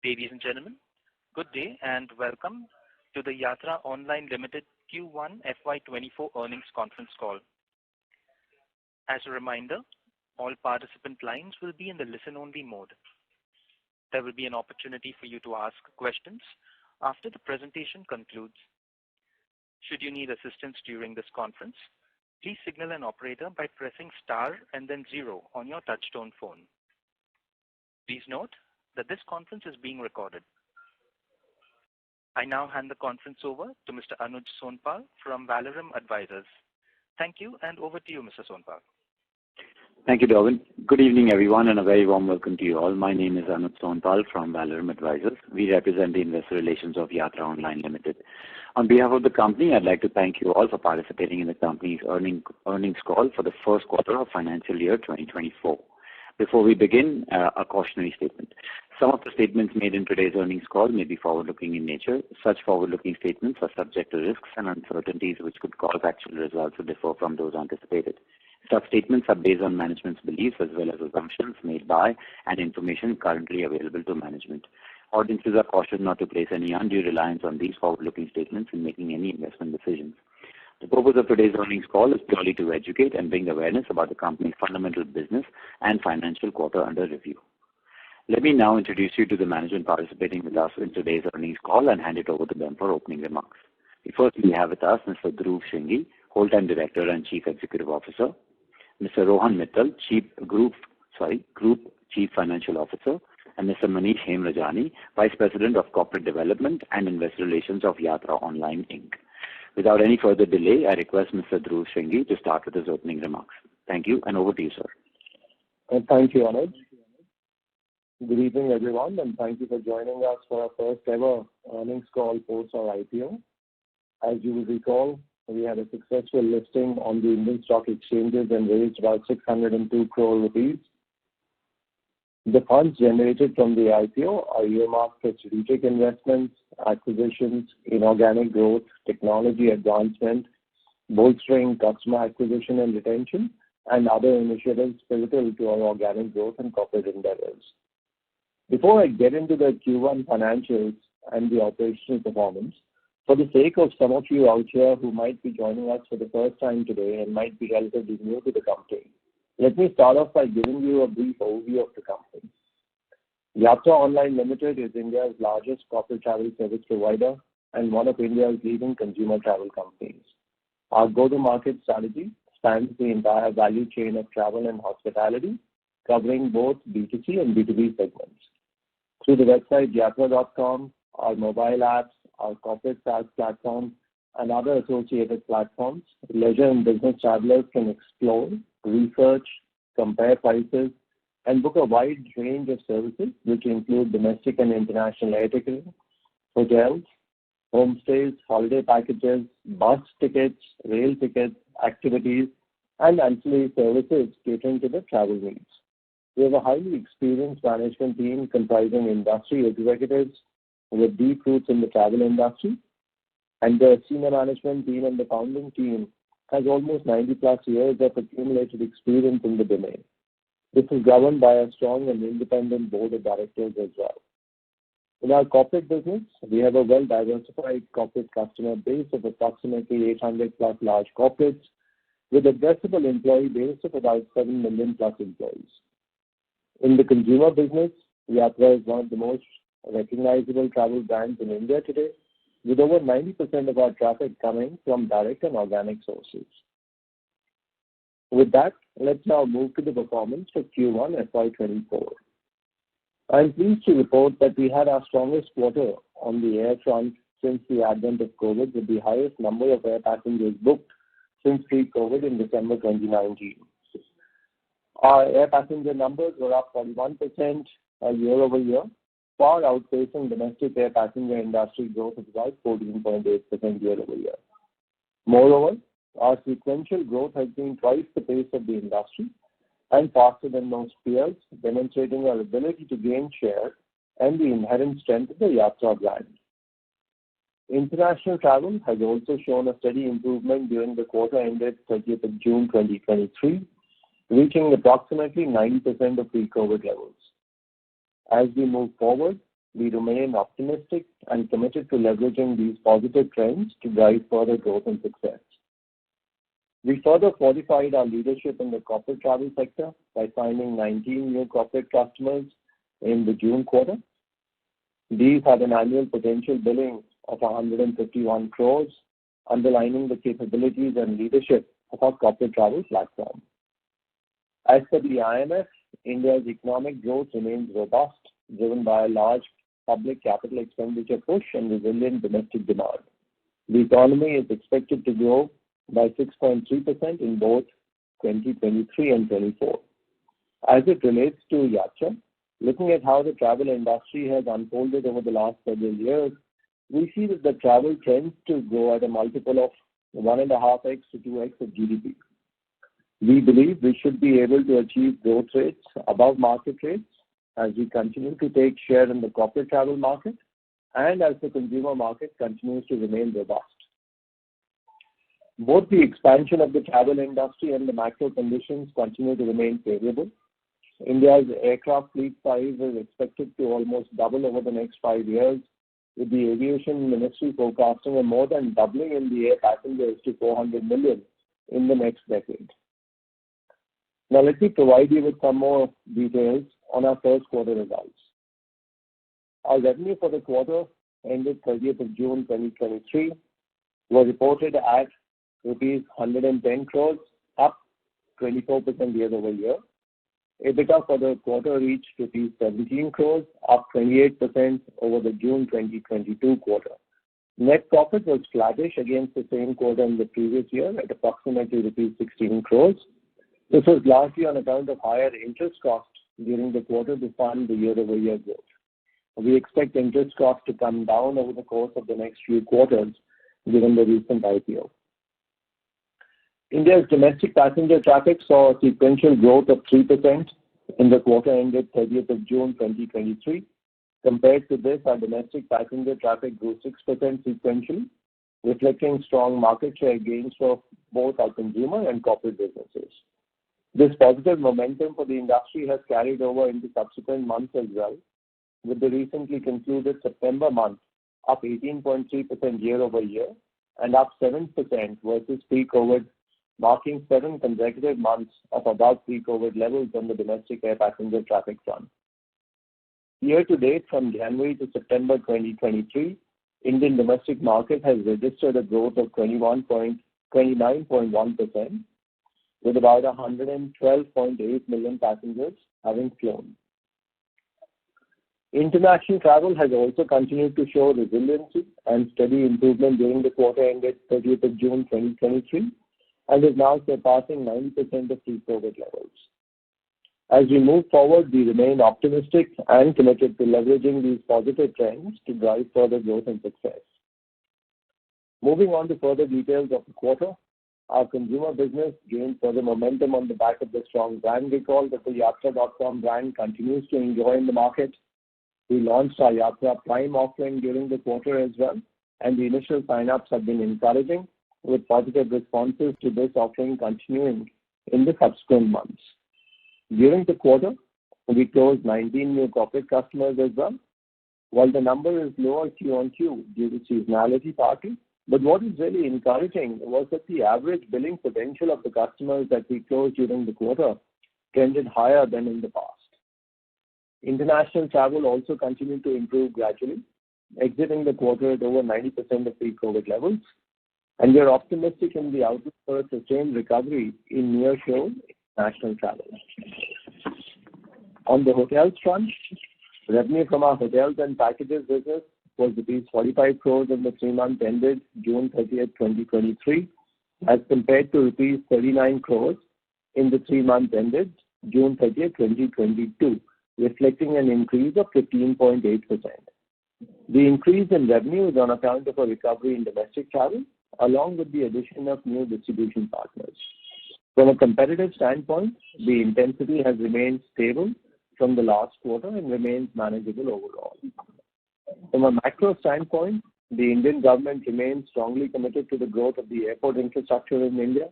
Ladies and gentlemen, good day and welcome to the Yatra Online Limited Q1 FY24 earnings conference call. As a reminder, all participant lines will be in the listen-only mode. There will be an opportunity for you to ask questions after the presentation concludes. Should you need assistance during this conference, please signal an operator by pressing star and then 0 on your touchtone phone. Please note that this conference is being recorded. I now hand the conference over to Mr. Anuj Sonpal from Valorem Advisors. Thank you, and over to you, Mr. Sonpal. Thank you, Darwin. Good evening, everyone, and a very warm welcome to you all. My name is Anuj Sonpal from Valorem Advisors. We represent the investor relations of Yatra Online Limited. On behalf of the company, I'd like to thank you all for participating in the company's earnings call for the first quarter of financial year 2024. Before we begin, a cautionary statement. Some of the statements made in today's earnings call may be forward-looking in nature. Such forward-looking statements are subject to risks and uncertainties which could cause actual results to differ from those anticipated. Such statements are based on management's beliefs as well as assumptions made by and information currently available to management. Audiences are cautioned not to place any undue reliance on these forward-looking statements in making any investment decisions. The purpose of today's earnings call is purely to educate and bring awareness about the company's fundamental business and financial quarter under review. Let me now introduce you to the management participating with us in today's earnings call and hand it over to them for opening remarks. First, we have with us Mr. Dhruv Shringi, Whole-Time Director and Chief Executive Officer, Mr. Rohan Mittal, Group Chief Financial Officer, and Mr. Manish Hemrajani, Vice President of Corporate Development and Investor Relations of Yatra Online Inc. Without any further delay, I request Mr. Dhruv Shringi to start with his opening remarks. Thank you, and over to you, sir. Thank you, Anuj. Good evening, everyone, and thank you for joining us for our first ever earnings call post our IPO. As you will recall, we had a successful listing on the Indian stock exchanges and raised about 602 crore rupees. The funds generated from the IPO are earmarked for strategic investments, acquisitions, inorganic growth, technology advancement, bolstering customer acquisition and retention, and other initiatives pivotal to our organic growth and corporate endeavors. Before I get into the Q1 financials and the operational performance, for the sake of some of you out here who might be joining us for the first time today and might be relatively new to the company, let me start off by giving you a brief overview of the company. Yatra Online Limited is India's largest corporate travel service provider and one of India's leading consumer travel companies. Our go-to-market strategy spans the entire value chain of travel and hospitality, covering both B2C and B2B segments. Through the website yatra.com, our mobile apps, our corporate SaaS platform, and other associated platforms, leisure and business travelers can explore, research, compare prices, and book a wide range of services which include domestic and international air ticketing, hotels, homestays, holiday packages, bus tickets, rail tickets, activities, and ancillary services catering to the travel needs. We have a highly experienced management team comprising industry executives with deep roots in the travel industry, and the senior management team and the founding team has almost 90 plus years of accumulated experience in the domain. This is governed by a strong and independent board of directors as well. In our corporate business, we have a well-diversified corporate customer base of approximately 800 plus large corporates with addressable employee base of about 7 million plus employees. In the consumer business, Yatra is one of the most recognizable travel brands in India today, with over 90% of our traffic coming from direct and organic sources. With that, let's now move to the performance for Q1 FY24. I'm pleased to report that we had our strongest quarter on the air front since the advent of COVID, with the highest number of air passengers booked since pre-COVID in December 2019. Our air passenger numbers were up 41% year over year, far outpacing domestic air passenger industry growth of about 14.8% year over year. Moreover, our sequential growth has been twice the pace of the industry and faster than most peers, demonstrating our ability to gain share and the inherent strength of the Yatra brand. International travel has also shown a steady improvement during the quarter ended 30th of June 2023, reaching approximately 90% of pre-COVID levels. As we move forward, we remain optimistic and committed to leveraging these positive trends to drive further growth and success. We further fortified our leadership in the corporate travel sector by signing 19 new corporate customers in the June quarter. These had an annual potential billing of 151 crores, underlining the capabilities and leadership of our corporate travel platform. As per the IMF, India's economic growth remains robust, driven by a large public capital expenditure push and resilient domestic demand. The economy is expected to grow by 6.3% in both 2023 and 24. As it relates to Yatra, looking at how the travel industry has unfolded over the last several years, we see that the travel tends to grow at a multiple of 1.5x to 2x of GDP. We believe we should be able to achieve growth rates above market rates as we continue to take share in the corporate travel market and as the consumer market continues to remain robust. Both the expansion of the travel industry and the macro conditions continue to remain favorable. India's aircraft fleet size is expected to almost double over the next 5 years, with the aviation ministry forecasting a more than doubling in the air passengers to 400 million in the next decade. Now let me provide you with some more details on our first quarter results. Our revenue for the quarter ended 30th of June 2023 was reported at rupees 110 crores, up 24% year over year. EBITDA for the quarter reached rupees 17 crores, up 28% over the June 2022 quarter. Net profit was flattish against the same quarter in the previous year at approximately rupees 16 crores. This was largely on account of higher interest costs during the quarter to fund the year-over-year growth. We expect interest costs to come down over the course of the next few quarters given the recent IPO. India's domestic passenger traffic saw a sequential growth of 3% in the quarter ended 30th of June 2023. Compared to this, our domestic passenger traffic grew 6% sequentially, reflecting strong market share gains for both our consumer and corporate businesses. This positive momentum for the industry has carried over into subsequent months as well, with the recently concluded September month up 18.3% year over year and up 7% versus pre-COVID, marking 7 consecutive months of above pre-COVID levels on the domestic air passenger traffic front. Year to date, from January to September 2023, Indian domestic market has registered a growth of 29.1%, with about 112.8 million passengers having flown. International travel has also continued to show resiliency and steady improvement during the quarter ended 30th of June 2023 and is now surpassing 90% of pre-COVID levels. As we move forward, we remain optimistic and committed to leveraging these positive trends to drive further growth and success. Moving on to further details of the quarter, our consumer business gained further momentum on the back of the strong brand recall that the Yatra.com brand continues to enjoy in the market. We launched our Yatra Prime offering during the quarter as well, and the initial sign-ups have been encouraging, with positive responses to this offering continuing in the subsequent months. During the quarter, we closed 19 new corporate customers as well. While the number is lower Q-on-Q due to seasonality partly, but what is really encouraging was that the average billing potential of the customers that we closed during the quarter trended higher than in the past. International travel also continued to improve gradually, exiting the quarter at over 90% of pre-COVID levels, and we are optimistic in the outlook for a sustained recovery in near-shore international travel. On the hotels front, revenue from our hotels and packages business was rupees 45 crores in the 3 months ended June 30th, 2023, as compared to rupees 39 crores in the 3 months ended June 30th, 2022, reflecting an increase of 15.8%. The increase in revenue is on account of a recovery in domestic travel, along with the addition of new distribution partners. From a competitive standpoint, the intensity has remained stable from the last quarter and remains manageable overall. From a macro standpoint, the Indian government remains strongly committed to the growth of the airport infrastructure in India.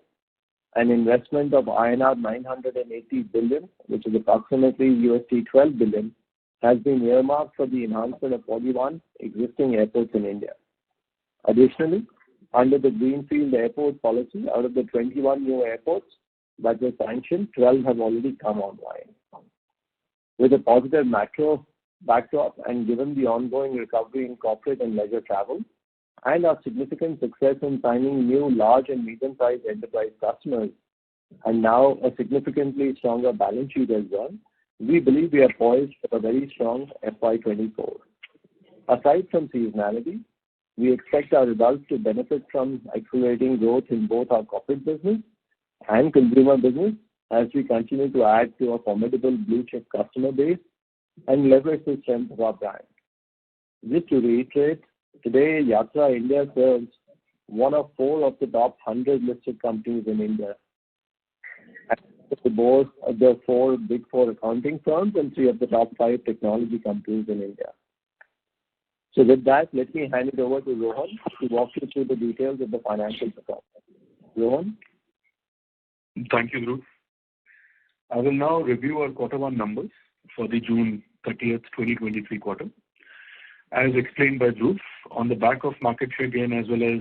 An investment of INR 980 billion, which is approximately $12 billion, has been earmarked for the enhancement of 41 existing airports in India. Additionally, under the Greenfield Airport policy, out of the 21 new airports that were sanctioned, 12 have already come online. With a positive macro backdrop and given the ongoing recovery in corporate and leisure travel, and our significant success in signing new large and medium-sized enterprise customers, and now a significantly stronger balance sheet as well, we believe we are poised for a very strong FY24. Aside from seasonality, we expect our results to benefit from accelerating growth in both our corporate business and consumer business as we continue to add to a formidable blue-chip customer base and leverage the strength of our brand. Just to reiterate, today Yatra India serves one of 4 of the top 100 listed companies in India, the board of the 4 big 4 accounting firms and 3 of the top 5 technology companies in India. So with that, let me hand it over to Rohan to walk you through the details of the financial performance. Rohan? Thank you, Dhruv. I will now review our Q1 numbers for the June 30th, 2023 quarter. As explained by Dhruv, on the back of market share gain as well as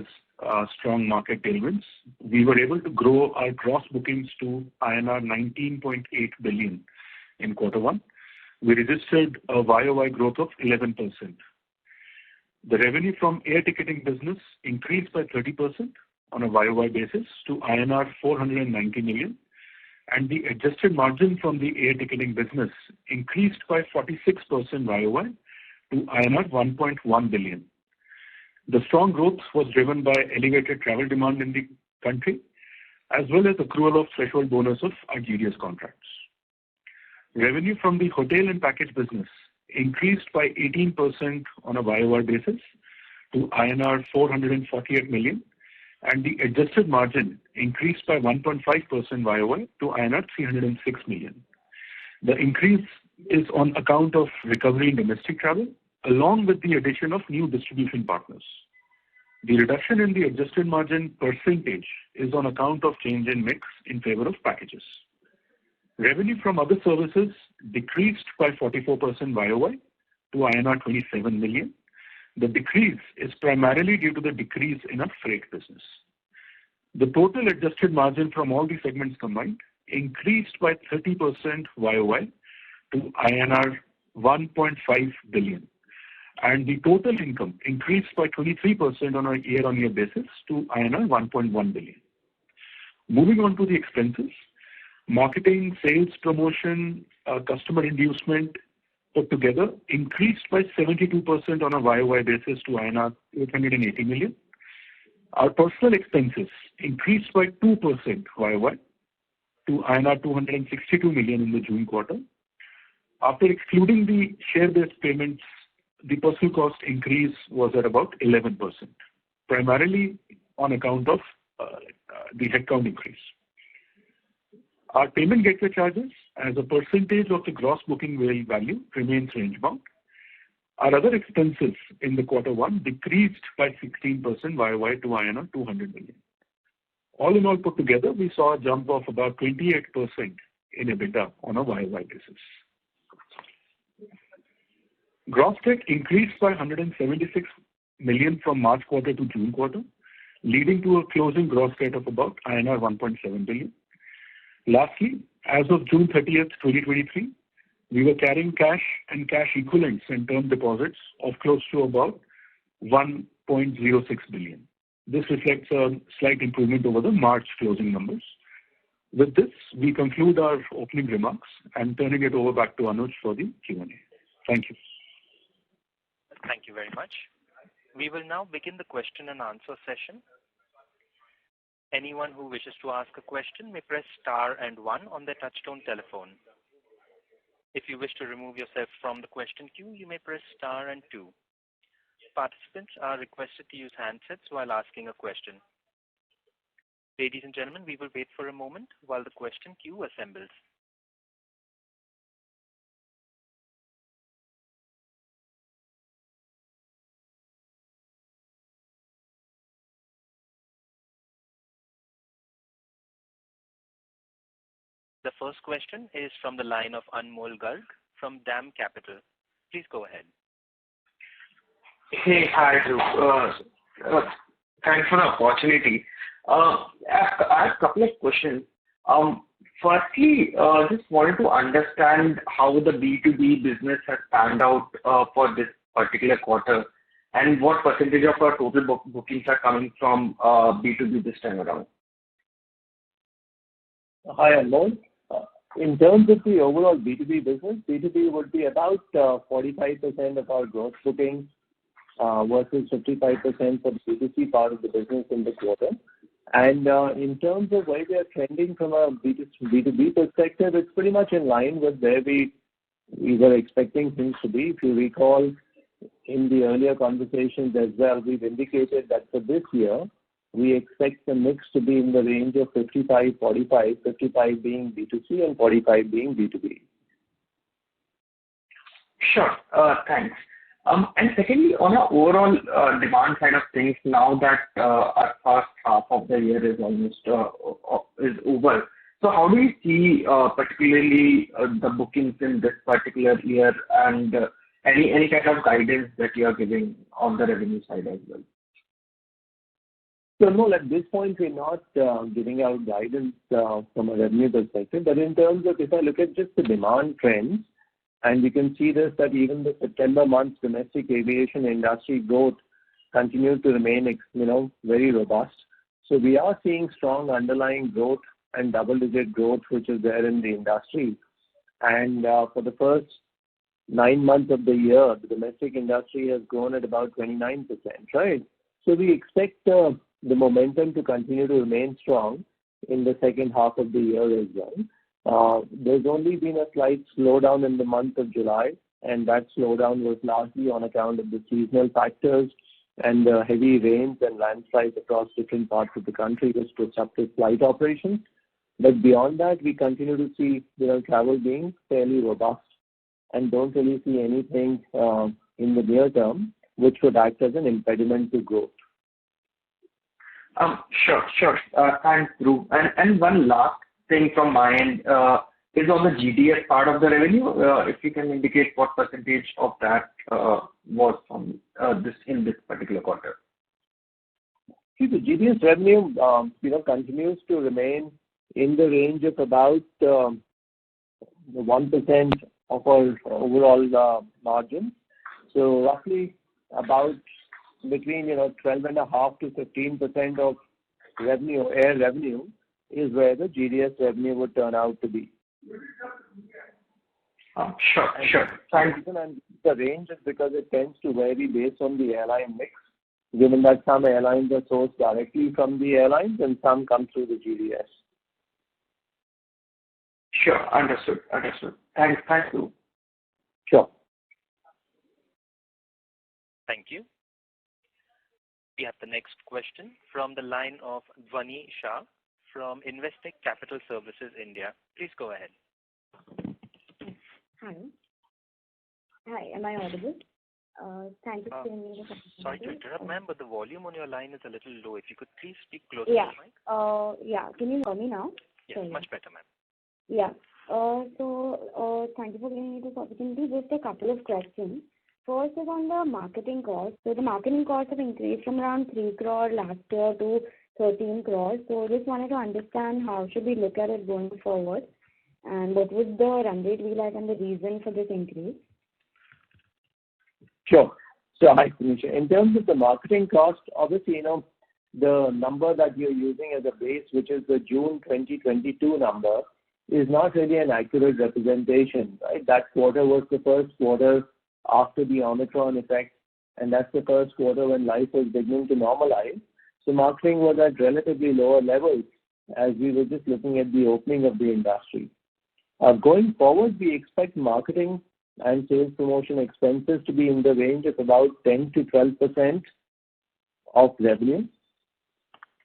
strong market tailwinds, we were able to grow our gross bookings to INR 19.8 billion in Q1. We registered a YOY growth of 11%. The revenue from air ticketing business increased by 30% on a YOY basis to INR 490 million, and the adjusted margin from the air ticketing business increased by 46% YOY to INR 1.1 billion. The strong growth was driven by elevated travel demand in the country, as well as accrual of threshold bonus of our GDS contracts. Revenue from the hotel and package business increased by 18% on a YOY basis to INR 448 million, and the adjusted margin increased by 1.5% YOY to INR 306 million. The increase is on account of recovery in domestic travel, along with the addition of new distribution partners. The reduction in the adjusted margin percentage is on account of change in mix in favor of packages. Revenue from other services decreased by 44% YOY to INR 27 million. The decrease is primarily due to the decrease in our freight business. The total adjusted margin from all the segments combined increased by 30% YOY to INR 1.5 billion, and the total income increased by 23% on a year-on-year basis to INR 1.1 billion. Moving on to the expenses, marketing, sales, promotion, customer inducement put together increased by 72% on a YOY basis to INR 880 million. Our personal expenses increased by 2% YOY to INR 262 million in the June quarter. After excluding the share-based payments, the personal cost increase was at about 11%, primarily on account of the headcount increase. Our payment gateway charges as a percentage of the gross booking value remains range-bound. Our other expenses in the Q1 decreased by 16% YOY to INR 200 million. All in all put together, we saw a jump of about 28% in EBITDA on a YOY basis. Gross debt increased by 176 million from March quarter to June quarter, leading to a closing gross debt of about INR 1.7 billion. Lastly, as of June 30th, 2023, we were carrying cash and cash equivalents and term deposits of close to about 1.06 billion. This reflects a slight improvement over the March closing numbers. With this, we conclude our opening remarks and turning it over back to Anuj for the Q&A. Thank you. Thank you very much. We will now begin the question and answer session. Anyone who wishes to ask a question may press star and 1 on their touchtone telephone. If you wish to remove yourself from the question queue, you may press star and 2. Participants are requested to use handsets while asking a question. Ladies and gentlemen, we will wait for a moment while the question queue assembles. The first question is from the line of Anmol Garg from DAM Capital. Please go ahead. Hey, hi, Dhruv. Thanks for the opportunity. I have a couple of questions. Firstly, just wanted to understand how the B2B business has panned out for this particular quarter, and what percentage of our total bookings are coming from B2B this time around. Hi, Anmol. In terms of the overall B2B business, B2B would be about 45% of our gross bookings versus 55% for the B2C part of the business in the quarter. And in terms of where we are trending from a B2B perspective, it's pretty much in line with where we were expecting things to be. If you recall, in the earlier conversations as well, we've indicated that for this year, we expect the mix to be in the range of 55-45, 55 being B2C and 45 being B2B. Sure. Thanks. And secondly, on our overall demand side of things, now that our first half of the year is almost is over, so how do you see particularly the bookings in this particular year, and any kind of guidance that you are giving on the revenue side as well? So no, at this point, we're not giving out guidance from a revenue perspective. But in terms of, if I look at just the demand trends, and we can see this, that even the September month's domestic aviation industry growth continued to remain, very robust. So we are seeing strong underlying growth and double-digit growth, which is there in the industry. And for the first 9 months of the year, the domestic industry has grown at about 29%, right? So we expect the momentum to continue to remain strong in the second half of the year as well. There's only been a slight slowdown in the month of July, and that slowdown was largely on account of the seasonal factors and the heavy rains and landslides across different parts of the country, which disrupted flight operations. But beyond that, we continue to see travel being fairly robust, and don't really see anything in the near term which would act as an impediment to growth. Sure. Thanks, Dhruv. And one last thing from my end is on the GDS part of the revenue. If you can indicate what percentage of that was from this in this particular quarter. See, the GDS revenue, continues to remain in the range of about 1% of our overall margin. So roughly about between 12.5% to 15% of revenue, air revenue, is where the GDS revenue would turn out to be. Sure. Thanks. And the range is because it tends to vary based on the airline mix, given that some airlines are sourced directly from the airlines and some come through the GDS. Sure. Understood. Thanks, Dhruv. Sure. Thank you. We have the next question from the line of Dhvani Shah from Investec Capital Services India. Please go ahead. Hi, am I audible? Thank you for giving me the opportunity. Sorry to interrupt, ma'am, but the volume on your line is a little low. If you could please speak closer Yeah. to the mic. Yeah. Can you hear me now? Yes, Sorry. much better, ma'am. Yeah. So thank you for giving me this opportunity. Just a couple of questions. First is on the marketing cost. So the marketing costs have increased from around 3 crore last year to 13 crores. So just wanted to understand how should we look at it going forward, and what would the run rate be like and the reason for this increase? Sure. So hi, Tanisha. In terms of the marketing cost, obviously, the number that you're using as a base, which is the June 2022 number, is not really an accurate representation, right? That quarter was the first quarter after the Omicron effect, and that's the first quarter when life was beginning to normalize. So marketing was at relatively lower levels as we were just looking at the opening of the industry. Going forward, we expect marketing and sales promotion expenses to be in the range of about 10 to 12% of revenue,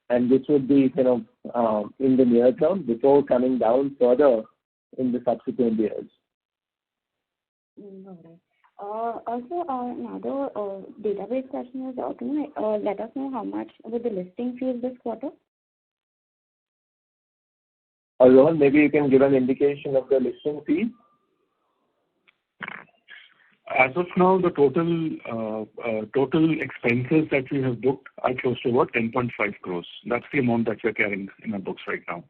and this would be in the near term before coming down further in the subsequent years. All right. Also, another database question is, can you let us know how much were the listing fees this quarter? Rohan, maybe you can give an indication of the listing fees. As of now, the total expenses that we have booked are close to about 10.5 crores. That's the amount that we're carrying in our books right now.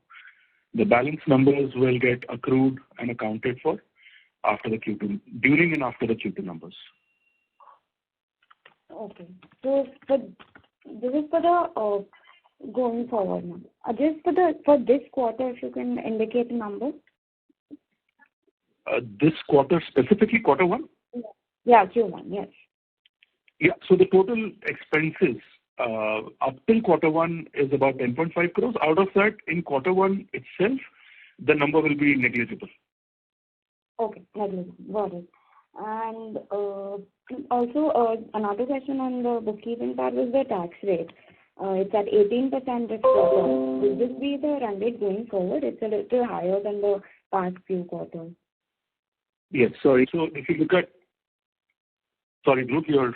The balance numbers will get accrued and accounted for after the Q2, during and after the Q2 numbers. Okay. So this is for the going forward number. Just for this quarter, if you can indicate a number. This quarter, specifically quarter one? Yeah, Q1, yes. Yeah, so the total expenses up till quarter one is about 10.5 crores. Out of that, in quarter one itself, the number will be negligible. Okay, negligible. Got it. And also, another question on the bookkeeping part was the tax rate. It's at 18% this quarter. Will this be the run rate going forward? It's a little higher than the past few quarters. Yes, sorry. So if you look at, sorry, Dhruv, you're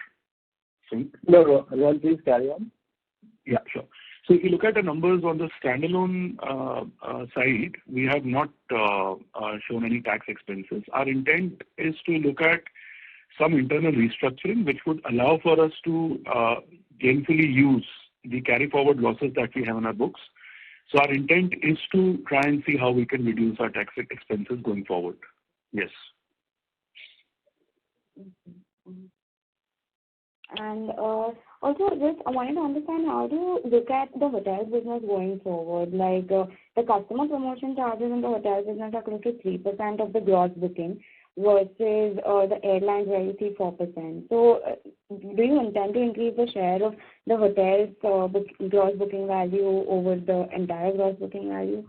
saying? No, Ron, please carry on. Yeah, sure. So if you look at the numbers on the standalone side, we have not shown any tax expenses. Our intent is to look at some internal restructuring, which would allow for us to gainfully use the carry forward losses that we have in our books. So our intent is to try and see how we can reduce our tax expenses going forward. Yes. And also, just I wanted to understand, how do you look at the hotel business going forward? Like the customer promotion charges in the hotel business are close to 3% of the gross booking versus the airlines where you see 4%. So do you intend to increase the share of the hotel's gross booking value over the entire gross booking value?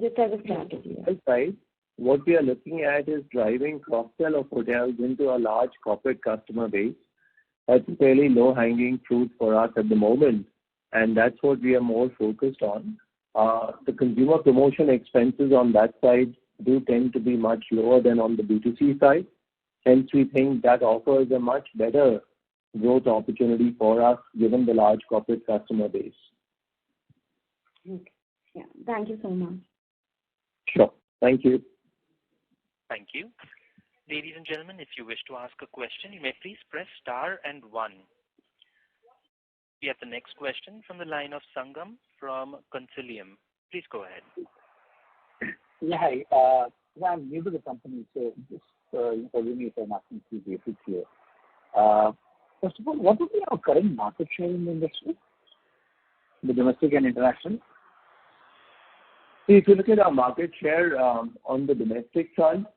Just as a strategy. Right. What we are looking at is driving cross-sell of hotels into a large corporate customer base. That's fairly low-hanging fruit for us at the moment, and that's what we are more focused on. The consumer promotion expenses on that side do tend to be much lower than on the B2C side. Hence, we think that offers a much better growth opportunity for us given the large corporate customer base. Okay. Yeah. Thank you so much. Sure. Thank you. Thank you. Ladies and gentlemen, if you wish to ask a question, you may please press star and 1. We have the next question from the line of Sangam from Concilium. Please go ahead. Yeah, hi. I'm new to the company, so just forgive me if I'm asking a few basics here. First of all, what would be our current market share in the industry, the domestic and international? See, if you look at our market share on the domestic front,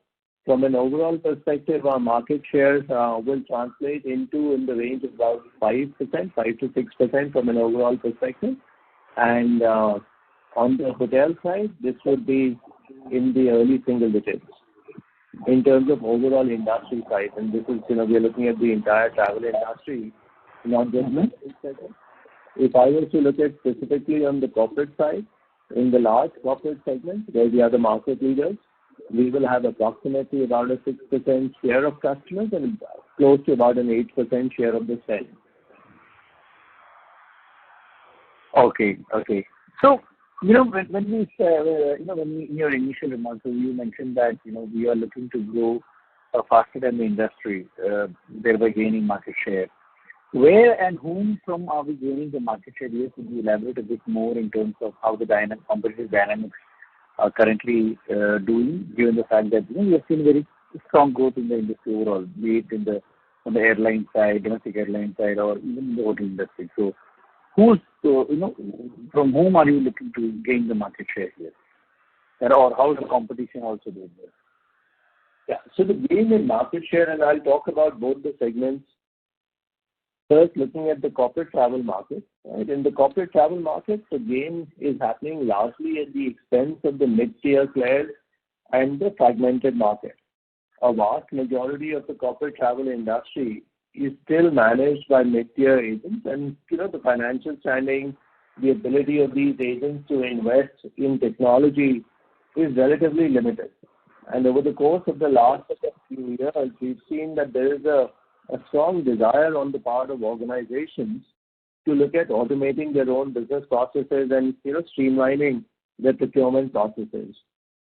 from an overall perspective, our market shares will translate into in the range of about 5%, 5 to 6% from an overall perspective. And on the hotel side, this would be in the early single digits in terms of overall industry size. And this is, we are looking at the entire travel industry, not just domestic segment. If I were to look at specifically on the corporate side, in the large corporate segment, where we are the market leaders, we will have approximately about a 6% share of customers and close to about an 8% share of the spend. Okay. So, when we say, in your initial remarks, you mentioned that, we are looking to grow faster than the industry, thereby gaining market share. Where and whom from are we gaining the market share? Yes, could you elaborate a bit more in terms of how the competitive dynamics are currently doing, given the fact that we have seen very strong growth in the industry overall, be it on the airline side, domestic airline side, or even in the hotel industry. So, from whom are you looking to gain the market share here, or how is the competition also doing this? Yeah. So the gain in market share, and I'll talk about both the segments. First, looking at the corporate travel market, right? In the corporate travel market, the gain is happening largely at the expense of the mid-tier players and the fragmented market. A vast majority of the corporate travel industry is still managed by mid-tier agents, and the financial standing, the ability of these agents to invest in technology is relatively limited. And over the course of the last few years, we've seen that there is a strong desire on the part of organizations to look at automating their own business processes and streamlining their procurement processes.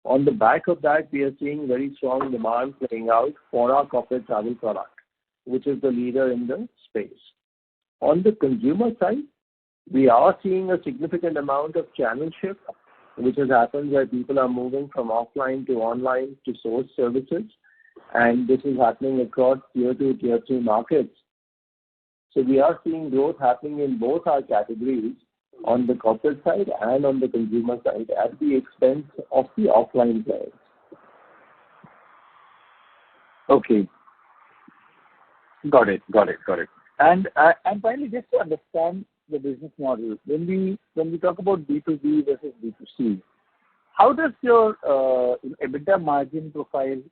On the back of that, we are seeing very strong demand playing out for our corporate travel product, which is the leader in the space. On the consumer side, we are seeing a significant amount of channel shift, which has happened where people are moving from offline to online to source services, and this is happening across tier 2, tier 3 markets. So we are seeing growth happening in both our categories, on the corporate side and on the consumer side, at the expense of the offline players. Okay. Got it. And finally, just to understand the business model, when we talk about B2B versus B2C, how does your EBITDA margin profile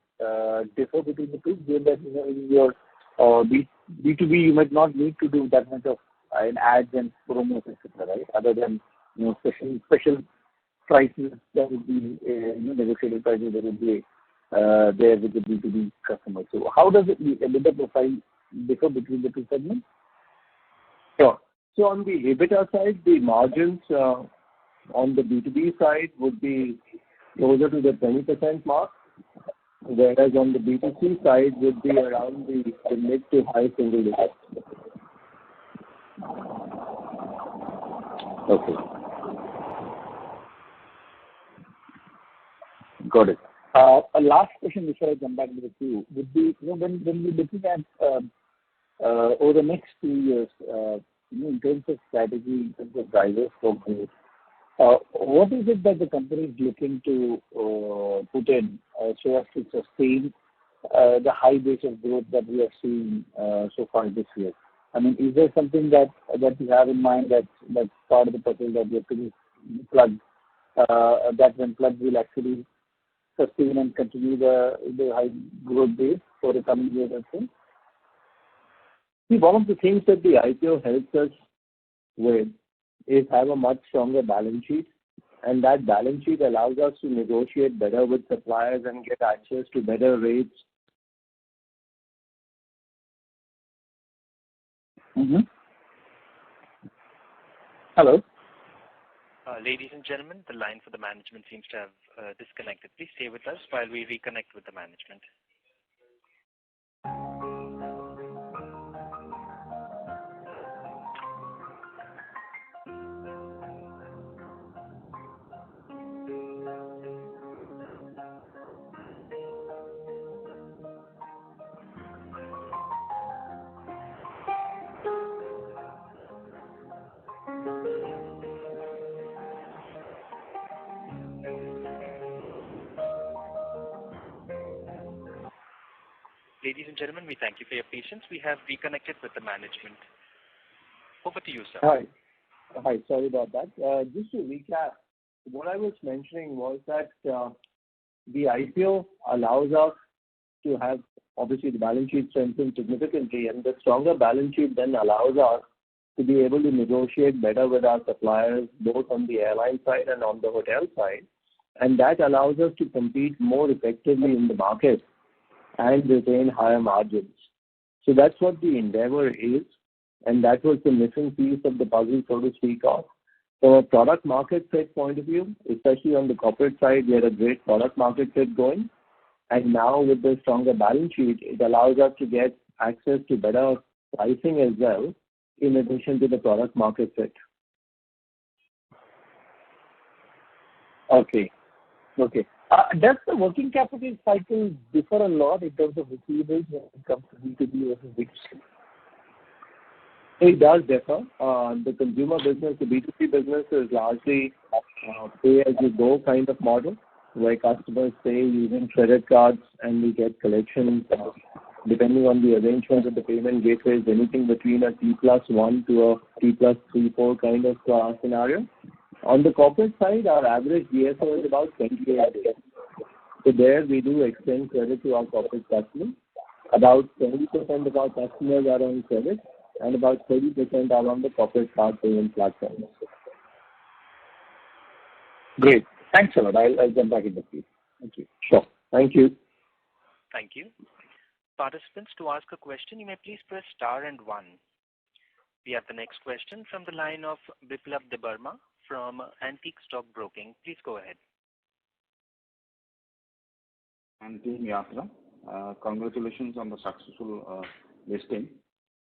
differ between the two? Given that in your B2B, you might not need to do that much of ads and promos, etc., right? Other than special prices that would be negotiated prices that would be there with the B2B customers. So how does the EBITDA profile differ between the two segments? Sure. So on the EBITDA side, the margins on the B2B side would be closer to the 20% mark, whereas on the B2C side would be around the mid to high single digits. Okay. Got it. A last question before I come back to the queue would be, when we're looking at over the next 2 years, in terms of strategy, in terms of drivers for growth, what is it that the company is looking to put in so as to sustain the high base of growth that we have seen so far this year? I mean, is there something that you have in mind that's part of the puzzle that you have to be plugged, that when plugged will actually sustain and continue the high growth base for the coming years or so? See, one of the things that the IPO helps us with is have a much stronger balance sheet, and that balance sheet allows us to negotiate better with suppliers and get access to better rates. Mm-hmm. Hello? Ladies and gentlemen, the line for the management seems to have disconnected. Please stay with us while we reconnect with the management. Ladies and gentlemen, we thank you for your patience. We have reconnected with the management. Over to you, sir. Hi, sorry about that. Just to recap, what I was mentioning was that the IPO allows us to have, obviously, the balance sheet strengthened significantly, and the stronger balance sheet then allows us to be able to negotiate better with our suppliers, both on the airline side and on the hotel side. And that allows us to compete more effectively in the market and retain higher margins. So that's what the endeavor is, and that was the missing piece of the puzzle, so to speak of. From a product market fit point of view, especially on the corporate side, we had a great product market fit going. And now with the stronger balance sheet, it allows us to get access to better pricing as well, in addition to the product market fit. Okay. Does the working capital cycle differ a lot in terms of receivables when it comes to B2B versus B2C? It does differ. The consumer business, the B2C business is largely pay-as-you-go kind of model, where customers pay using credit cards and we get collections. Depending on the arrangement of the payment gateways, anything between a T+1 to a T+3-4 kind of scenario. On the corporate side, our average DSO is about 28 days. So there we do extend credit to our corporate customers. About 70% of our customers are on credit, and about 30% are on the corporate card payment platforms. Great. Thanks a lot. I'll jump back in the queue. Thank you. Sure. Thank you. Thank you. Participants, to ask a question, you may please press star and 1. We have the next question from the line of Biplab Debarma from Antique Stock Broking. Please go ahead. and Team Yatra. Congratulations on the successful listing.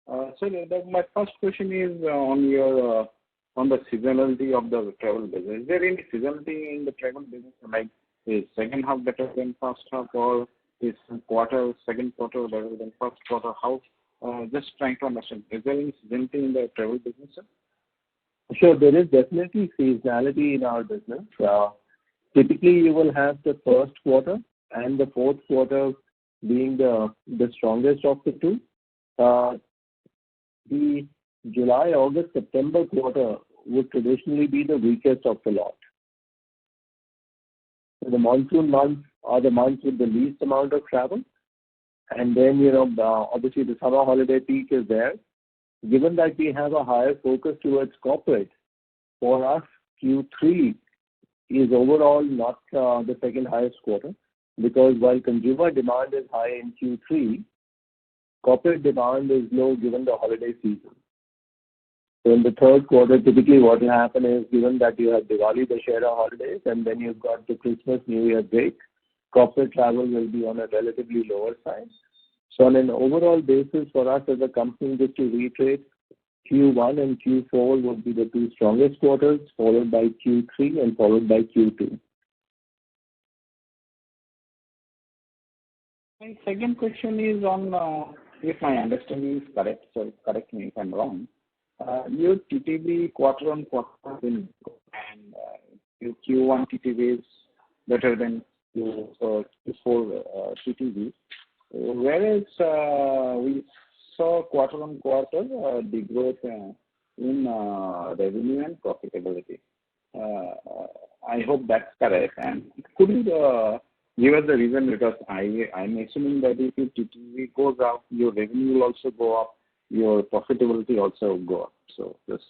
My first question is on the seasonality of the travel business. Is there any seasonality in the travel business? Like, is second half better than first half, or is second quarter better than first quarter? How? Just trying to understand. Is there any seasonality in the travel business, sir? Sure, there is definitely seasonality in our business. Typically, you will have the first quarter and the fourth quarter being the strongest of the two. The July, August, September quarter would traditionally be the weakest of the lot. So the monsoon months are the months with the least amount of travel. And then, obviously the summer holiday peak is there. Given that we have a higher focus towards corporate, for us, Q3 is overall not the second highest quarter, because while consumer demand is high in Q3, corporate demand is low given the holiday season. So in the third quarter, typically what will happen is, given that you have Diwali, Dussehra holidays, and then you've got the Christmas, New Year break, corporate travel will be on a relatively lower side. So on an overall basis for us as a company, just to reiterate, Q1 and Q4 would be the two strongest quarters, followed by Q3 and followed by Q2. My second question is on, if my understanding is correct, so correct me if I'm wrong, your TTV quarter on quarter will go, and your Q1 TTV is better than Q4 TTV. Whereas we saw quarter on quarter the growth in revenue and profitability. I hope that's correct. And could you give us the reason? Because I'm assuming that if your TTV goes up, your revenue will also go up, your profitability also will go up. So just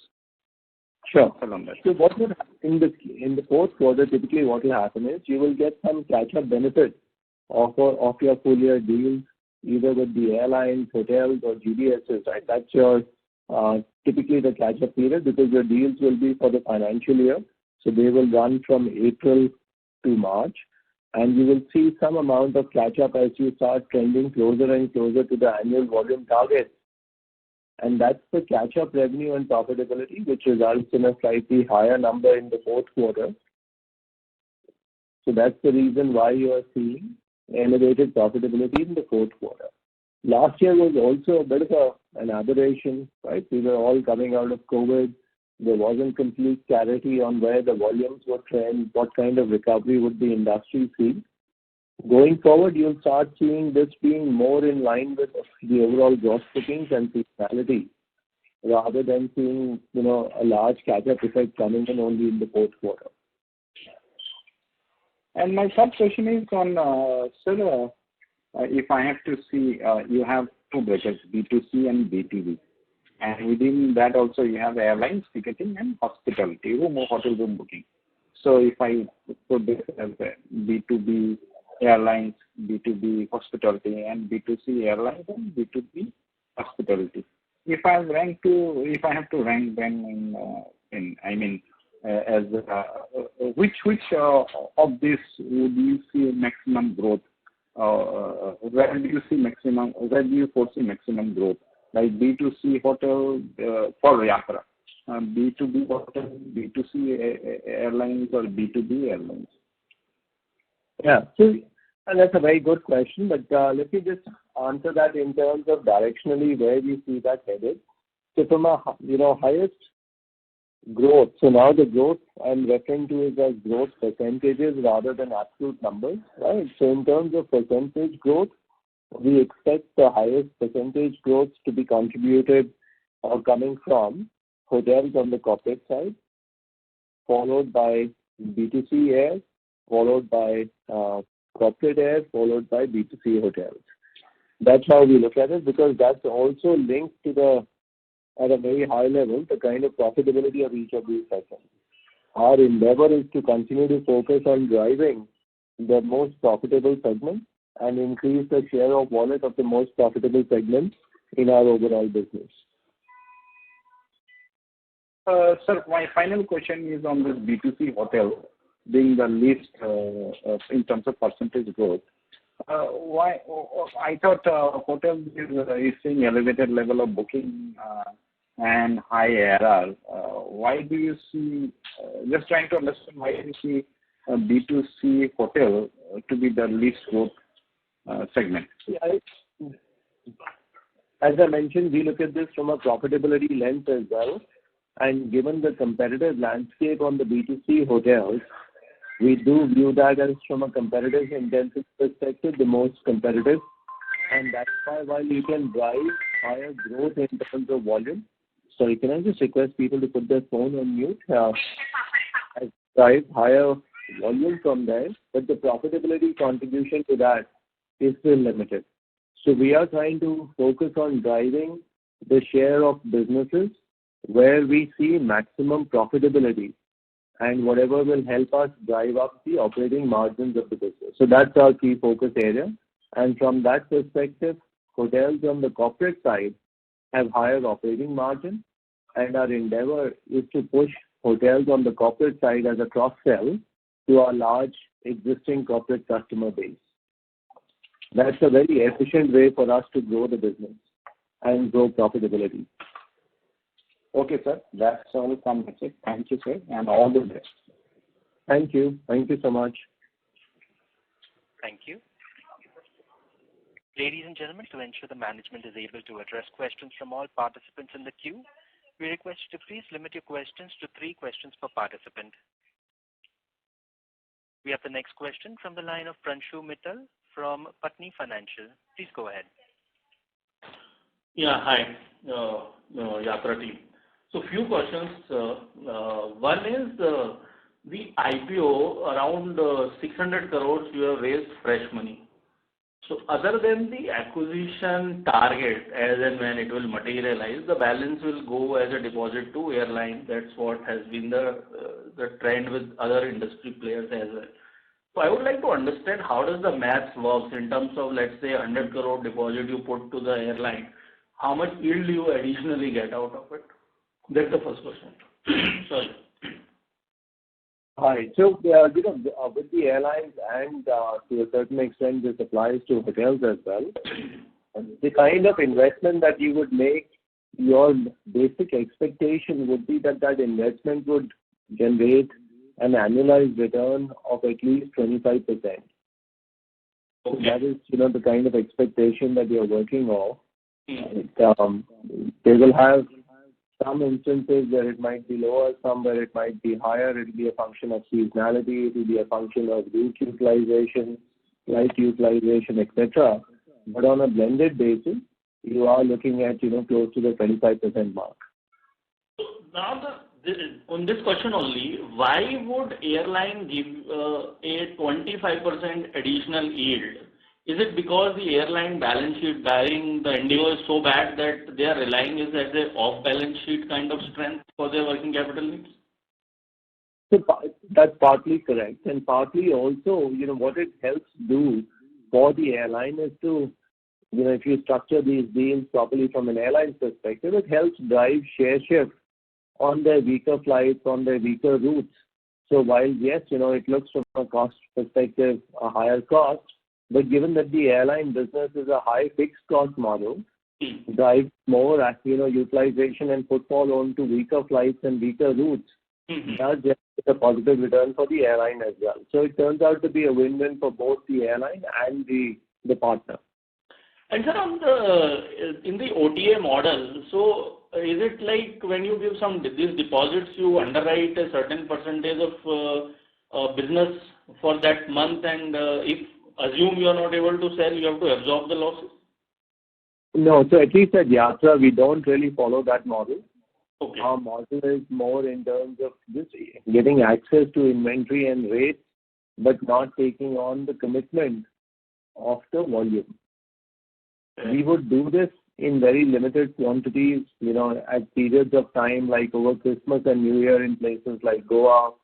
sure. On that. So what will happen in the fourth quarter? Typically, what will happen is you will get some catch-up benefit of your full year deals, either with the airlines, hotels, or GDSs. Right? That's your typically the catch-up period, because your deals will be for the financial year, so they will run from April to March, and you will see some amount of catch-up as you start trending closer and closer to the annual volume target. And that's the catch-up revenue and profitability, which results in a slightly higher number in the fourth quarter. So that's the reason why you are seeing elevated profitability in the fourth quarter. Last year was also a bit of an aberration, right? We were all coming out of COVID. There wasn't complete clarity on where the volumes would trend, what kind of recovery would the industry see. Going forward, you'll start seeing this being more in line with the overall gross bookings and seasonality, rather than seeing, a large catch-up effect coming in only in the fourth quarter. And my third question is on, sir, if I have to see, you have two brackets, B2C and B2B. And within that also you have airlines, ticketing, and hospitality, hotel room booking. So if I put this as B2B airlines, B2B hospitality, and B2C airlines and B2B hospitality. If I have to rank them as which of this would you see maximum growth? Where do you foresee maximum growth? Like B2C hotel for Yatra, B2B hotel, B2C airlines, or B2B airlines? Yeah, so that's a very good question, but let me just answer that in terms of directionally where we see that headed. So from a highest growth, so now the growth I'm referring to is as growth percentages rather than absolute numbers, right? So in terms of percentage growth, we expect the highest percentage growth to be contributed or coming from hotels on the corporate side, followed by B2C air, followed by corporate air, followed by B2C hotels. That's how we look at it, because that's also linked to at a very high level, the kind of profitability of each of these segments. Our endeavor is to continue to focus on driving the most profitable segment and increase the share of wallet of the most profitable segments in our overall business. Sir, my final question is on this B2C hotel being the least in terms of percentage growth. Why? I thought hotels is seeing elevated level of booking and high ARR. Why do you see? Just trying to understand why you see B2C hotel to be the least growth segment. As I mentioned, we look at this from a profitability lens as well. And given the competitive landscape on the B2C hotels, we do view that as from a competitive intensity perspective, the most competitive. And that's why while you can drive higher growth in terms of volume, sorry, can I just request people to put their phone on mute? Drive higher volume from there, but the profitability contribution to that is still limited. So we are trying to focus on driving the share of businesses where we see maximum profitability and whatever will help us drive up the operating margins of the business. So that's our key focus area. And from that perspective, hotels on the corporate side have higher operating margin, and our endeavor is to push hotels on the corporate side as a cross-sell to our large existing corporate customer base. That's a very efficient way for us to grow the business and grow profitability. Okay, sir. That's all from my side. Thank you, sir, and all the best. Thank you. Thank you so much. Thank you. Ladies and gentlemen, to ensure the management is able to address questions from all participants in the queue, we request you to please limit your questions to 3 questions per participant. We have the next question from the line of Pranshu Mittal from Patni Financial. Please go ahead. Yeah, hi, Yatra team. So few questions. One is the IPO around 600 crores you have raised fresh money. So other than the acquisition target, as and when it will materialize, the balance will go as a deposit to airline. That's what has been the trend with other industry players as well. So I would like to understand how does the maths works in terms of, let's say, 100 crore deposit you put to the airline. How much yield do you additionally get out of it? That's the first question. Sorry. Hi. So, with the airlines and to a certain extent, this applies to hotels as well. The kind of investment that you would make, your basic expectation would be that that investment would generate an annualized return of at least 25%. Okay. So that is, the kind of expectation that you're working on. They will have some instances where it might be lower, some where it might be higher. It will be a function of seasonality. It will be a function of route utilization, flight utilization, etc. But on a blended basis, you are looking at, close to the 25% mark. So now on this question only, why would airline give a 25% additional yield? Is it because the airline balance sheet bearing the endeavor is so bad that they are relying as an off-balance sheet kind of strength for their working capital needs? So that's partly correct. And partly also, what it helps do for the airline is to, if you structure these deals properly from an airline perspective, it helps drive share shift on their weaker flights, on their weaker routes. So while, yes, it looks from a cost perspective a higher cost, but given that the airline business is a high fixed cost model, drives more utilization and footfall onto weaker flights and weaker routes, does generate a positive return for the airline as well. So it turns out to be a win-win for both the airline and the partner. And sir, in the OTA model, so is it like when you give these deposits, you underwrite a certain percentage of business for that month, and if assume you are not able to sell, you have to absorb the losses? No, so at least at Yatra, we don't really follow that model. Okay. Our model is more in terms of just getting access to inventory and rates, but not taking on the commitment of the volume. Okay. We would do this in very limited quantities, at periods of time like over Christmas and New Year in places like Goa,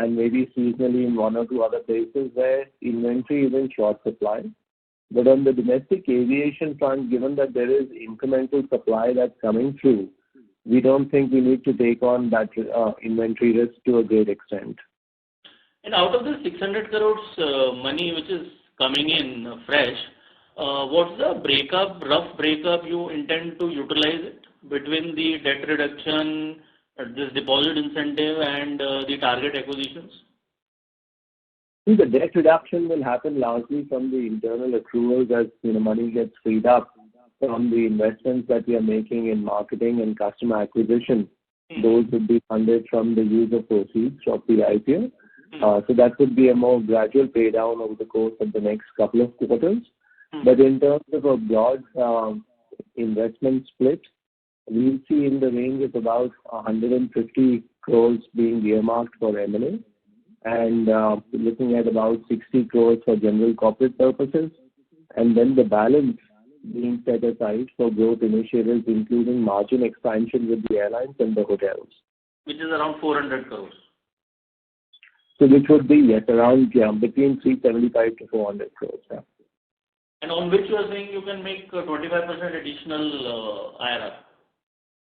and maybe seasonally in 1 or 2 other places where inventory is in short supply. But on the domestic aviation front, given that there is incremental supply that's coming through, we don't think we need to take on that inventory risk to a great extent. And out of the 600 crores money which is coming in fresh, what's the rough breakup you intend to utilize it between the debt reduction, this deposit incentive, and the target acquisitions? See, the debt reduction will happen largely from the internal accruals as money gets freed up from the investments that we are making in marketing and customer acquisition. Those would be funded from the use of proceeds of the IPO. So that would be a more gradual pay down over the course of the next couple of quarters. But in terms of a broad investment split, we'll see in the range of about 150 crores being earmarked for M&A, and looking at about 60 crores for general corporate purposes, and then the balance being set aside for growth initiatives, including margin expansion with the airlines and the hotels. Which is around 400 crores. So which would be around between 375 to 400 crores. Yeah. And on which you are saying you can make 25% additional IRR?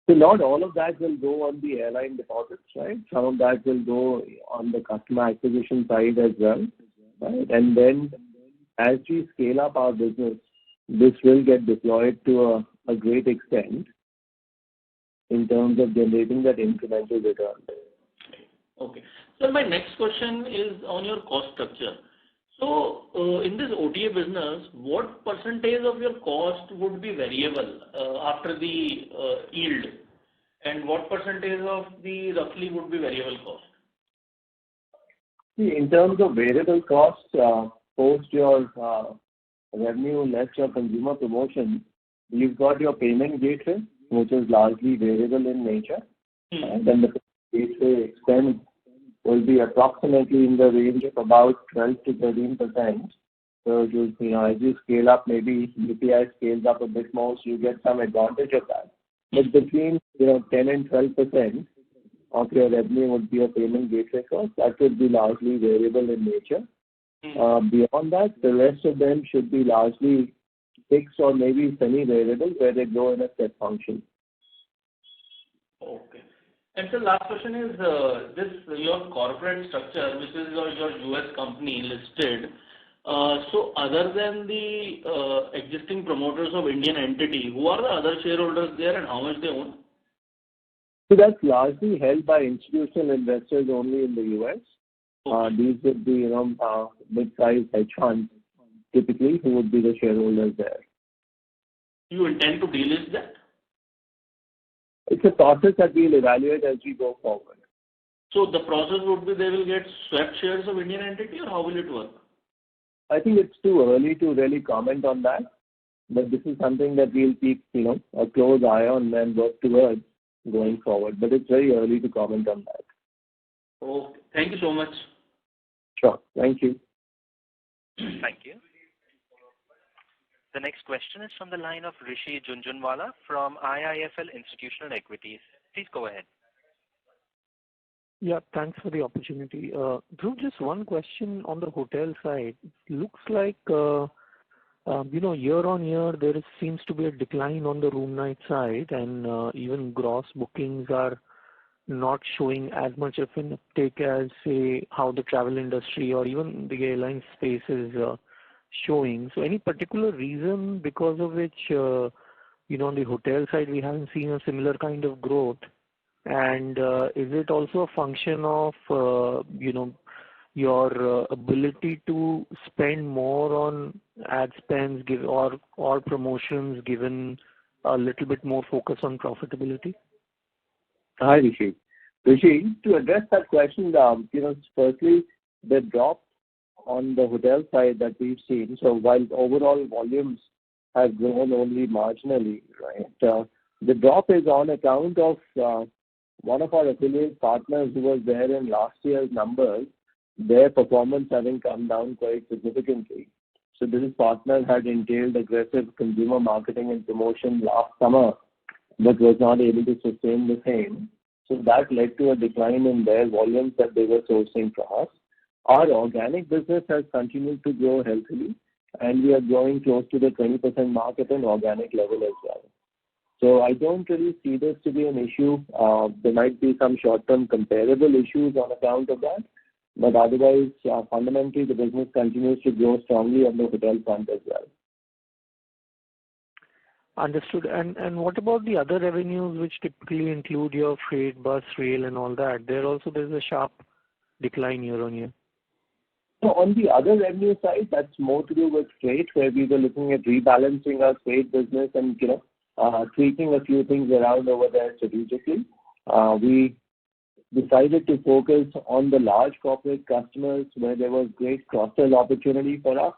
So not all of that will go on the airline deposits, right? Some of that will go on the customer acquisition side as well, right? And then as we scale up our business, this will get deployed to a great extent in terms of generating that incremental return. Okay. So my next question is on your cost structure. So in this OTA business, what percentage of your cost would be variable after the yield, and what percentage of the roughly would be variable cost? See, in terms of variable costs, post your revenue less your consumer promotion, you've got your payment gateway, which is largely variable in nature. And then the gateway expense will be approximately in the range of about 12 to 13%. So as you scale up, maybe UPI scales up a bit more, so you get some advantage of that. But between 10 and 12% of your revenue would be a payment gateway cost. That would be largely variable in nature. Beyond that, the rest of them should be largely fixed or maybe semi-variable, where they go in a step function. Okay. And so last question is your corporate structure, which is your US company listed. So other than the existing promoters of Indian entity, who are the other shareholders there and how much they own? So that's largely held by institutional investors only in the US. These would be mid-sized hedge funds typically who would be the shareholders there. You intend to delist that? It's a process that we'll evaluate as we go forward. So the process would be they will get swept shares of Indian entity, or how will it work? I think it's too early to really comment on that, but this is something that we'll keep a close eye on and work towards going forward. But it's very early to comment on that. Okay. Thank you so much. Sure. Thank you. Thank you. The next question is from the line of Rishi Junjunwala from IIFL Institutional Equities. Please go ahead. Yeah, thanks for the opportunity. Dhruv, just one question on the hotel side. It looks like, year on year, there seems to be a decline on the room night side, and even gross bookings are not showing as much of an uptake as, say, how the travel industry or even the airline space is showing. So any particular reason because of which, on the hotel side, we haven't seen a similar kind of growth? And is it also a function of, your ability to spend more on ad spends or promotions given a little bit more focus on profitability? Hi, Rishi. Rishi, to address that question, firstly, the drop on the hotel side that we've seen, so while overall volumes have grown only marginally, right, the drop is on account of one of our affiliate partners who was there in last year's numbers, their performance having come down quite significantly. So this partner had entailed aggressive consumer marketing and promotion last summer, but was not able to sustain the same. So that led to a decline in their volumes that they were sourcing from us. Our organic business has continued to grow healthily, and we are growing close to the 20% mark at an organic level as well. So I don't really see this to be an issue. There might be some short-term comparable issues on account of that, But otherwise, fundamentally, the business continues to grow strongly on the hotel front as well. Understood. And what about the other revenues, which typically include your freight, bus, rail, and all that? There's a sharp decline year-on-year. So on the other revenue side, that's more to do with freight, where we were looking at rebalancing our freight business and tweaking a few things around over there strategically. We decided to focus on the large corporate customers where there was great cross-sell opportunity for us,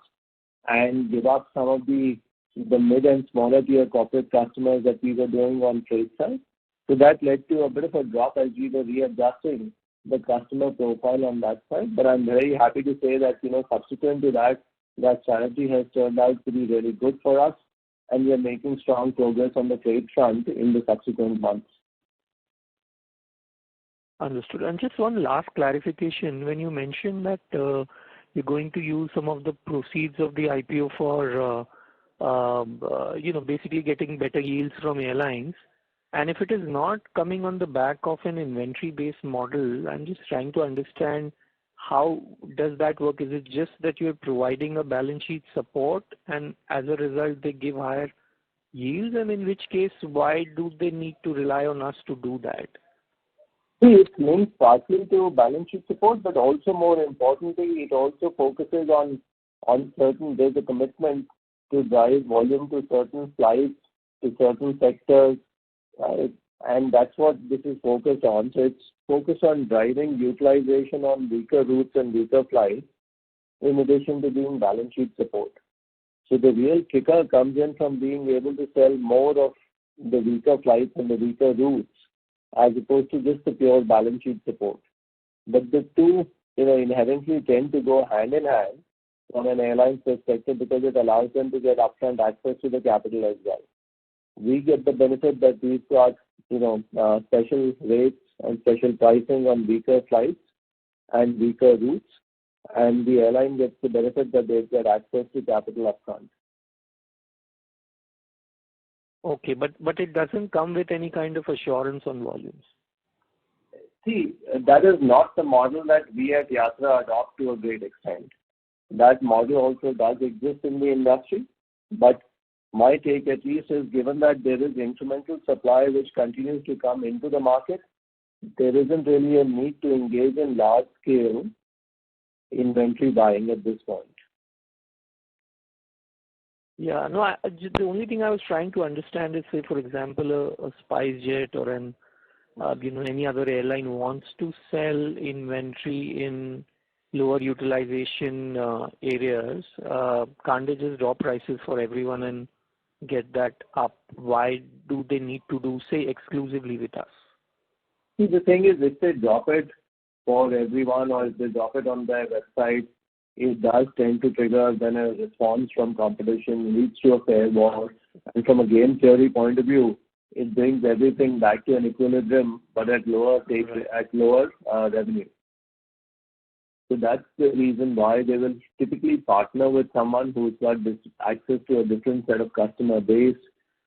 and give up some of the mid and smaller tier corporate customers that we were doing on freight side. So that led to a bit of a drop as we were readjusting the customer profile on that side. But I'm very happy to say that, subsequent to that, that strategy has turned out to be really good for us, and we are making strong progress on the freight front in the subsequent months. Understood. And just one last clarification. When you mentioned that you're going to use some of the proceeds of the IPO for, basically getting better yields from airlines, and if it is not coming on the back of an inventory-based model, I'm just trying to understand how does that work? Is it just that you're providing a balance sheet support, and as a result they give higher yields? And in which case, why do they need to rely on us to do that? See, it's linked partly to balance sheet support, but also more importantly, it also focuses on certain, there's a commitment to drive volume to certain flights, to certain sectors, right? And that's what this is focused on. So it's focused on driving utilization on weaker routes and weaker flights, in addition to being balance sheet support. So the real kicker comes in from being able to sell more of the weaker flights and the weaker routes, as opposed to just the pure balance sheet support. But the two, inherently tend to go hand in hand from an airline's perspective, because it allows them to get upfront access to the capital as well. We get the benefit that we've got, special rates and special pricing on weaker flights and weaker routes, and the airline gets the benefit that they've got access to capital upfront. Okay, but it doesn't come with any kind of assurance on volumes. See, that is not the model that we at Yatra adopt to a great extent. That model also does exist in the industry, but my take at least is, given that there is incremental supply which continues to come into the market, there isn't really a need to engage in large-scale inventory buying at this point. Yeah, no, the only thing I was trying to understand is, say, for example, a SpiceJet or any other airline wants to sell inventory in lower utilization areas, can't they just drop prices for everyone and get that up? Why do they need to do, say, exclusively with us? See, the thing is, if they drop it for everyone or if they drop it on their website, it does tend to trigger then a response from competition, leads to a fair war. And from a game theory point of view, it brings everything back to an equilibrium, but at lower revenue. So that's the reason why they will typically partner with someone who's got access to a different set of customer base,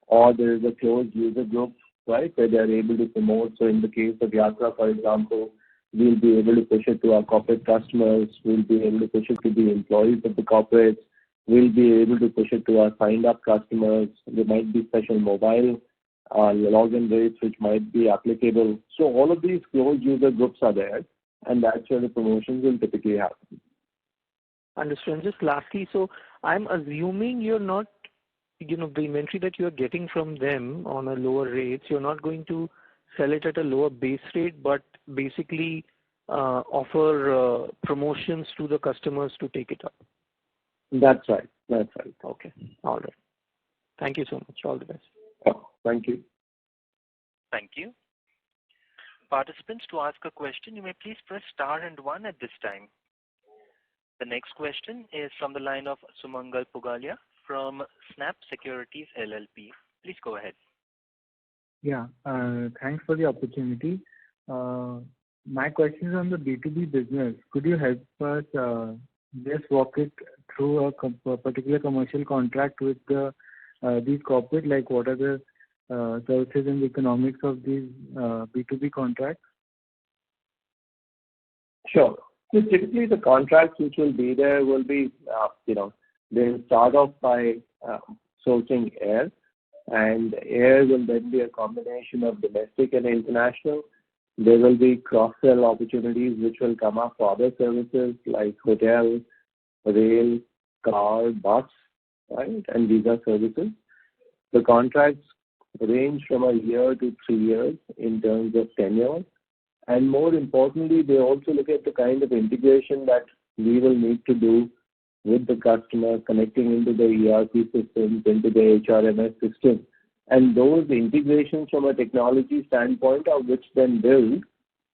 or there is a closed user group, right, where they're able to promote. So in the case of Yatra, for example, we'll be able to push it to our corporate customers, we'll be able to push it to the employees of the corporates, we'll be able to push it to our signed-up customers. There might be special mobile login rates which might be applicable. So all of these closed user groups are there, and that's where the promotions will typically happen. Understood. And just lastly, so I'm assuming you're not, the inventory that you're getting from them on a lower rate, you're not going to sell it at a lower base rate, but basically offer promotions to the customers to take it up. That's right. Okay. All right. Thank you so much. All the best. Oh, thank you. Thank you. Participants, to ask a question, you may please press star and 1 at this time. The next question is from the line of Sumangal Pugalia from Snap Securities LLP. Please go ahead. Yeah, thanks for the opportunity. My question is on the B2B business. Could you help us just walk it through a particular commercial contract with these corporate, like what are the services and the economics of these B2B contracts? Sure. So typically, the contracts which will be there will be, they'll start off by sourcing air, and air will then be a combination of domestic and international. There will be cross-sell opportunities which will come up for other services like hotel, rail, car, bus, right, and visa services. The contracts range from a year to 3 years in terms of tenure. And more importantly, they also look at the kind of integration that we will need to do with the customer, connecting into the ERP systems, into the HRMS system. And those integrations from a technology standpoint are which then build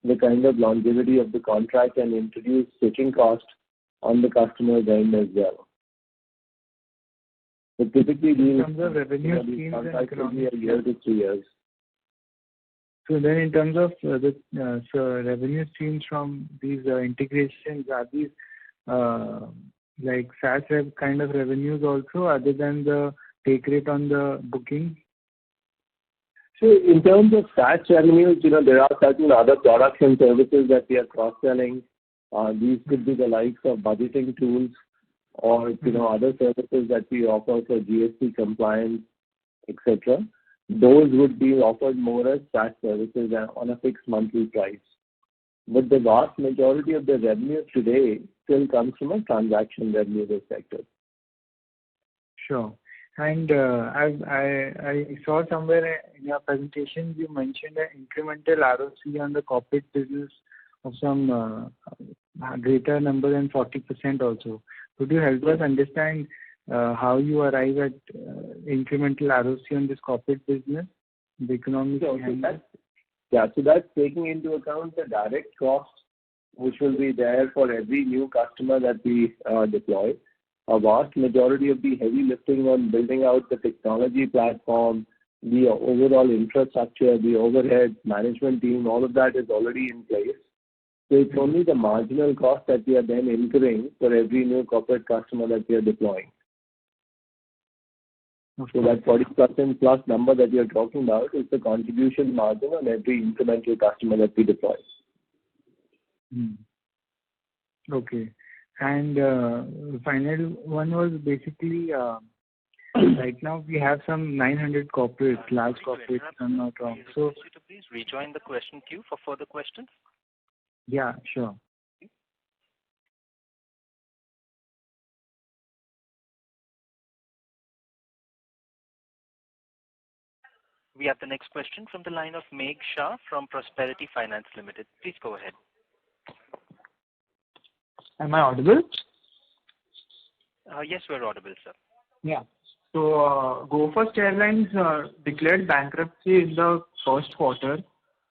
the kind of longevity of the contract and introduce switching costs on the customer's end as well. So typically, in terms of revenue streams and economic, a year to 3 years. So then in terms of the revenue streams from these integrations, are these like SaaS kind of revenues also, other than the take rate on the booking? So in terms of SaaS revenues, there are certain other products and services that we are cross-selling. These could be the likes of budgeting tools or, other services that we offer for GST compliance, etc. Those would be offered more as SaaS services on a fixed monthly price. But the vast majority of the revenue today still comes from a transaction revenue perspective. Sure. And I saw somewhere in your presentation you mentioned an incremental ROC on the corporate business of some greater number than 40% also. Could you help us understand how you arrive at incremental ROC on this corporate business, the economics behind that? Yeah, so that's taking into account the direct costs which will be there for every new customer that we deploy. A vast majority of the heavy lifting on building out the technology platform, the overall infrastructure, the overhead management team, all of that is already in place. So it's only the marginal cost that we are then incurring for every new corporate customer that we are deploying. Okay. So that 40% plus number that you're talking about is the contribution margin on every incremental customer that we deploy. Okay. And final one was basically right now we have some 900 corporates, large corporates, if I'm not wrong. So please rejoin the question queue for further questions. Yeah, sure. We have the next question from the line of Meg Shah from Prosperity Finance Limited. Please go ahead. Am I audible? Yes, we're audible, sir. Yeah. So, Go First Airlines declared bankruptcy in the first quarter.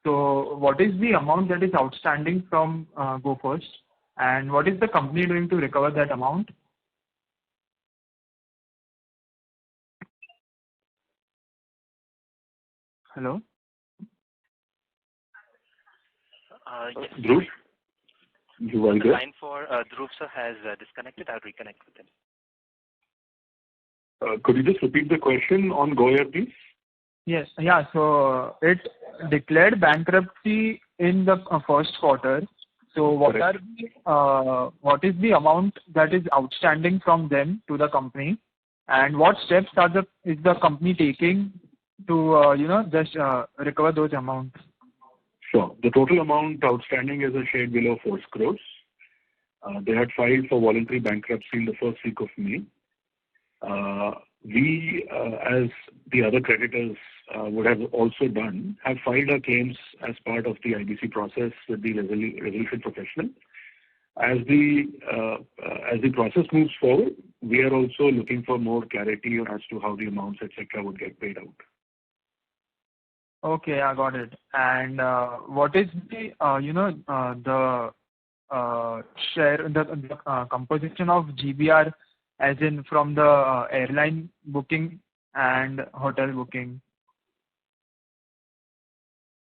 So, what is the amount that is outstanding from Go First, and what is the company doing to recover that amount? Hello? Yes. Dhruv, you are The there? line for Dhruv sir has disconnected. I'll reconnect with him. Could you just repeat the question on Go Air, please? Yes. Yeah. So it declared bankruptcy in the first quarter. So what is the amount that is outstanding from them to the company, and what steps is the company taking to just recover those amounts? Sure. The total amount outstanding is a shade below 4 crores. They had filed for voluntary bankruptcy in the first week of May. We, as the other creditors would have also done, have filed our claims as part of the IBC process with the resolution professional. As the process moves forward, we are also looking for more clarity as to how the amounts, etc., would get paid out. Okay, I got it. And what is the share, the composition of GBR, as in from the airline booking and hotel booking?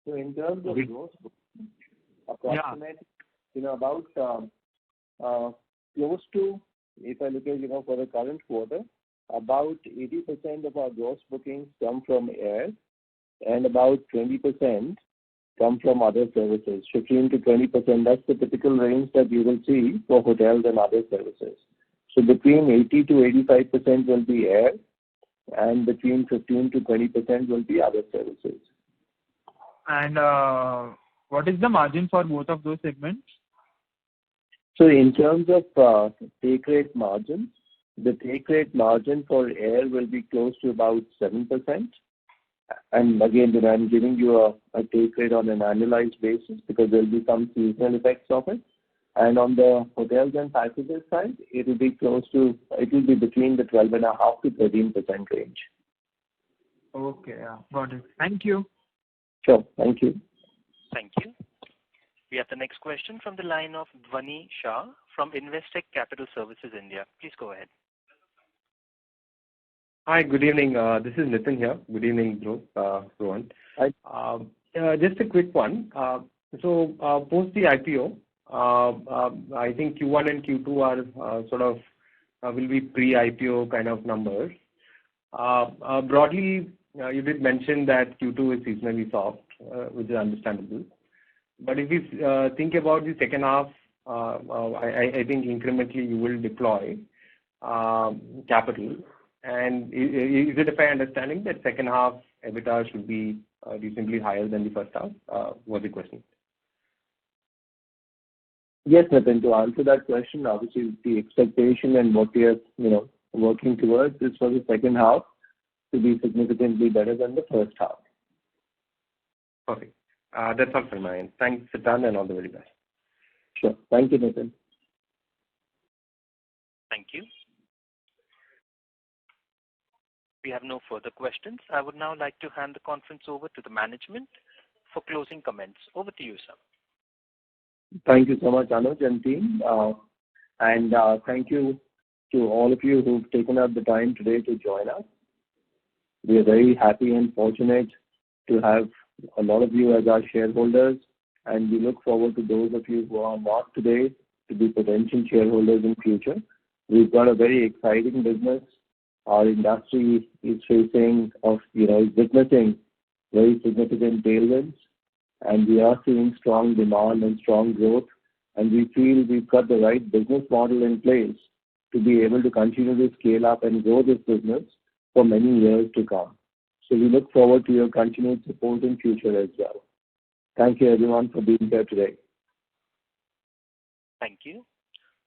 So in terms of gross booking, approximately, about close to, if I look at, for the current quarter, about 80% of our gross bookings come from air, and about 20% come from other services. 15 to 20%, that's the typical range that you will see for hotels and other services. So between 80 to 85% will be air, and between 15 to 20% will be other services. And what is the margin for both of those segments? So in terms of take rate margins, the take rate margin for air will be close to about 7%. And again, then I'm giving you a take rate on an annualized basis because there will be some seasonal effects of it. And on the hotels and packages side, it will be between the 12.5 to 13% range. Okay, yeah, got it. Thank you. Sure, thank you. Thank you. We have the next question from the line of Dhvani Shah from Investec Capital Services India. Please go ahead. Hi, good evening. This is Nitin here. Good evening, Rohan. Hi. Just a quick one. So post the IPO, I think Q1 and Q2 are sort of will be pre-IPO kind of numbers. Broadly, you did mention that Q2 is seasonally soft, which is understandable. But if you think about the second half, I think incrementally you will deploy capital. And is it a fair understanding that second half EBITDA should be reasonably higher than the first half? Was the question. Yes, Nitin, to answer that question, obviously the expectation and what we are working towards is for the second half to be significantly better than the first half. Perfect. That's all from my end. Thanks, Siddharth, and all the very best. Sure. Thank you, Nitin. Thank you. We have no further questions. I would now like to hand the conference over to the management for closing comments. Over to you, sir. Thank you so much, Anuj and team. And thank you to all of you who've taken up the time today to join us. We are very happy and fortunate to have a lot of you as our shareholders, and we look forward to those of you who are not today to be potential shareholders in future. We've got a very exciting business. Our industry is witnessing very significant tailwinds, and we are seeing strong demand and strong growth, and we feel we've got the right business model in place to be able to continue to scale up and grow this business for many years to come. So we look forward to your continued support in future as well. Thank you, everyone, for being here today. Thank you.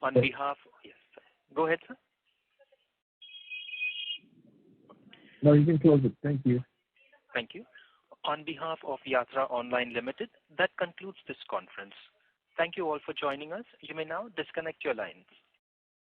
On behalf, yes, sir. Go ahead, sir. No, you can close it. Thank you. Thank you. On behalf of Yatra Online Limited, that concludes this conference. Thank you all for joining us. You may now disconnect your lines.